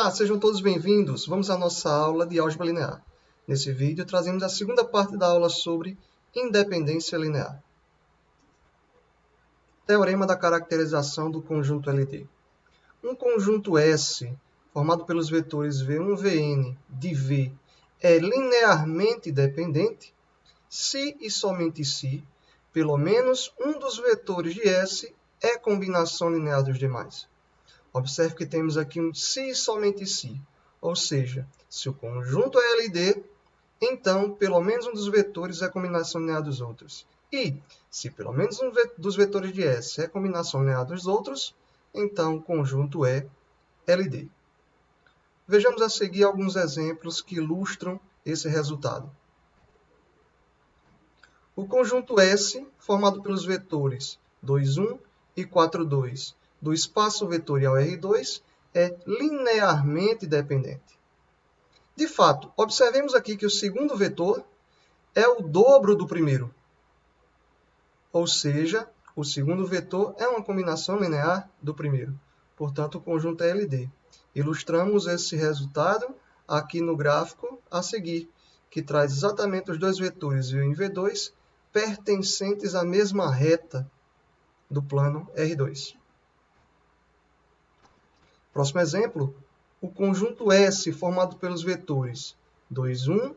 Olá, sejam todos bem-vindos. Vamos à nossa aula de álgebra linear. Nesse vídeo, trazemos a segunda parte da aula sobre independência linear. Teorema da caracterização do conjunto LD. Um conjunto S, formado pelos vetores V1, Vn de V, é linearmente dependente se e somente se, pelo menos um dos vetores de S é combinação linear dos demais. Observe que temos aqui um se e somente se, ou seja, se o conjunto é LD, então pelo menos um dos vetores é combinação linear dos outros. E se pelo menos um dos vetores de S é combinação linear dos outros, então o conjunto é LD. Vejamos a seguir alguns exemplos que ilustram esse resultado. O conjunto S, formado pelos vetores 2, 1 e 4, 2, do espaço vetorial R2, é linearmente dependente. De fato, observemos aqui que o segundo vetor é o dobro do primeiro. Ou seja, o segundo vetor é uma combinação linear do primeiro. Portanto, o conjunto é LD. Ilustramos esse resultado aqui no gráfico a seguir, que traz exatamente os dois vetores V1 e V2 pertencentes à mesma reta do plano R2. Próximo exemplo, o conjunto S formado pelos vetores 2, 1,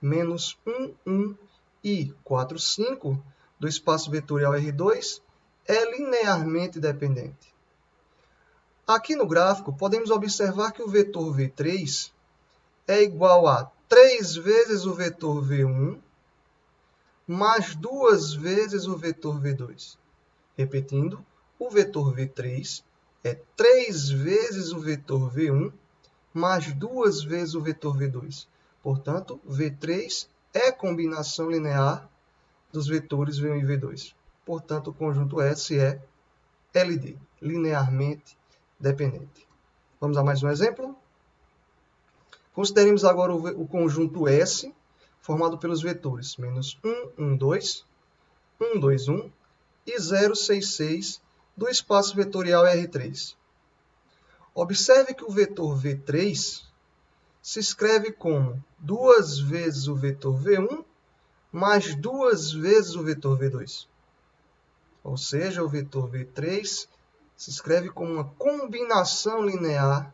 menos 1, 1 e 4, 5 do espaço vetorial R2 é linearmente dependente. Aqui no gráfico, podemos observar que o vetor V3 é igual a 3 vezes o vetor V1 mais 2 vezes o vetor V2. Repetindo, o vetor V3 é 3 vezes o vetor V1 mais 2 vezes o vetor V2. Portanto, V3 é combinação linear dos vetores V1 e V2. Portanto, o conjunto S é LD, linearmente dependente. Vamos a mais um exemplo? Consideremos agora o conjunto S, formado pelos vetores menos 1, 1, 2, 1, 2, 1 e 0, 6, 6 do espaço vetorial R3. Observe que o vetor V3 se escreve como 2 vezes o vetor V1 mais 2 vezes o vetor V2. Ou seja, o vetor V3 se escreve como uma combinação linear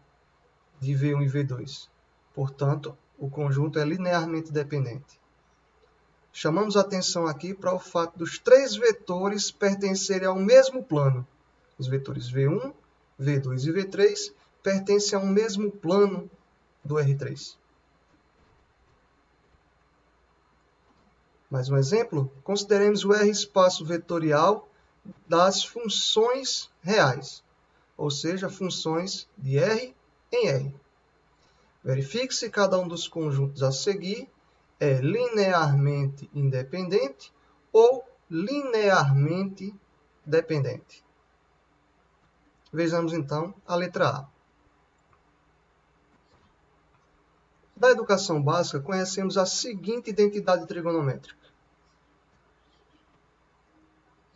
de V1 e V2. Portanto, o conjunto é linearmente dependente. Chamamos a atenção aqui para o fato dos três vetores pertencerem ao mesmo plano. Os vetores V1, V2 e V3 pertencem ao mesmo plano do R3. Mais um exemplo, consideremos o R espaço vetorial das funções reais, ou seja, funções de R em R. Verifique se cada um dos conjuntos a seguir é linearmente independente ou linearmente dependente. Vejamos então a letra A. Da educação básica, conhecemos a seguinte identidade trigonométrica.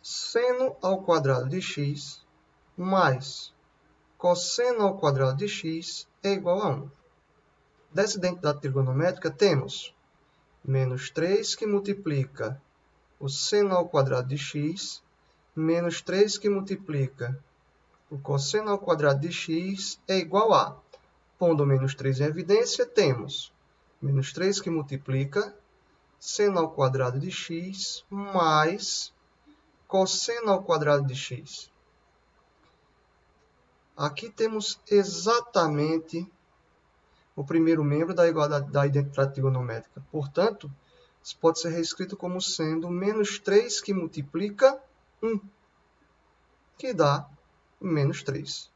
Seno ao quadrado de x mais cosseno ao quadrado de x é igual a 1. Dessa identidade trigonométrica, temos menos 3 que multiplica o seno ao quadrado de x, menos 3 que multiplica o cosseno ao quadrado de x é igual a, pondo menos 3 em evidência, temos menos 3 que multiplica seno ao quadrado de x mais cosseno ao quadrado de x. Aqui temos exatamente o primeiro membro da igualdade da identidade trigonométrica. Portanto, isso pode ser reescrito como sendo menos 3 que multiplica 1, que dá menos 3.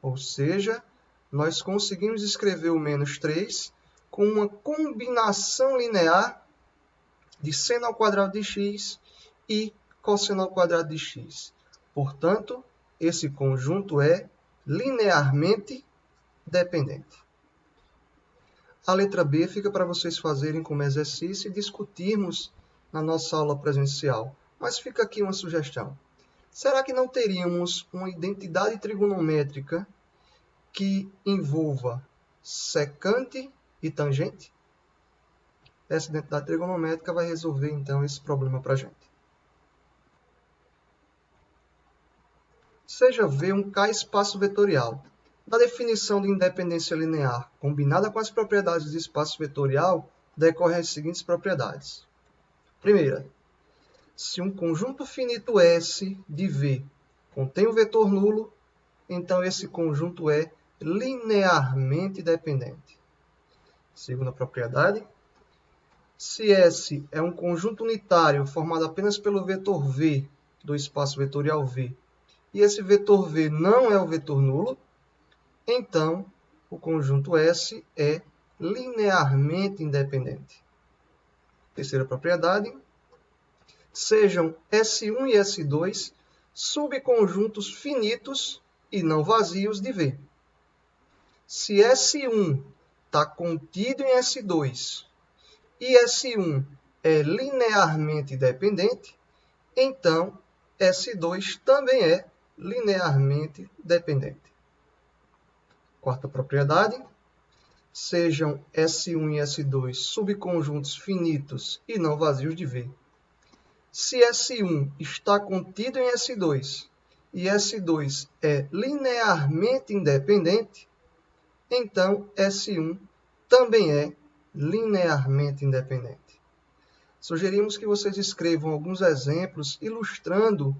Ou seja, nós conseguimos escrever o menos 3 com uma combinação linear de seno ao quadrado de x e cosseno ao quadrado de x. Portanto, esse conjunto é linearmente dependente. A letra B fica para vocês fazerem como exercício e discutirmos na nossa aula presencial. Mas fica aqui uma sugestão. Será que não teríamos uma identidade trigonométrica que envolva secante e tangente? Essa identidade trigonométrica vai resolver, então, esse problema para a gente. Seja V um K-espaço vetorial. Da definição de independência linear combinada com as propriedades de espaço vetorial, decorrem as seguintes propriedades. Primeira, se um conjunto finito S de V contém um vetor nulo, então esse conjunto é linearmente dependente. Segunda propriedade, se S é um conjunto unitário formado apenas pelo vetor V do espaço vetorial V, e esse vetor V não é o vetor nulo, então o conjunto S é linearmente independente. Terceira propriedade, sejam S1 e S2 subconjuntos finitos e não vazios de V. Se S1 está contido em S2 e S1 é linearmente dependente, então S2 também é linearmente dependente. Quarta propriedade, sejam S1 e S2 subconjuntos finitos e não vazios de V. Se S1 está contido em S2 e S2 é linearmente independente, então S1 também é linearmente independente. Sugerimos que vocês escrevam alguns exemplos ilustrando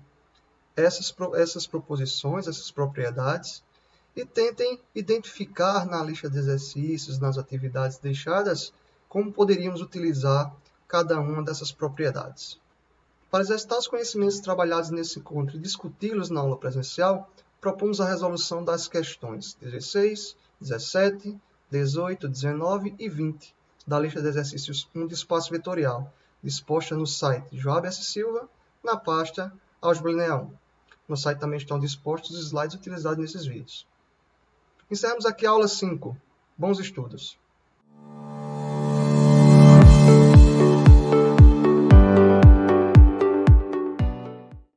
essas proposições, essas propriedades, e tentem identificar na lista de exercícios, nas atividades deixadas, como poderíamos utilizar cada uma dessas propriedades. Para exercitar os conhecimentos trabalhados nesse encontro e discuti-los na aula presencial, propomos a resolução das questões 16, 17, 18, 19 e 20 da lista de exercícios 1 de espaço vetorial, disposta no site Joab S. Silva, na pasta Álgebra Linear 1. No site também estão dispostos os slides utilizados nesses vídeos. Encerramos aqui a aula 5. Bons estudos!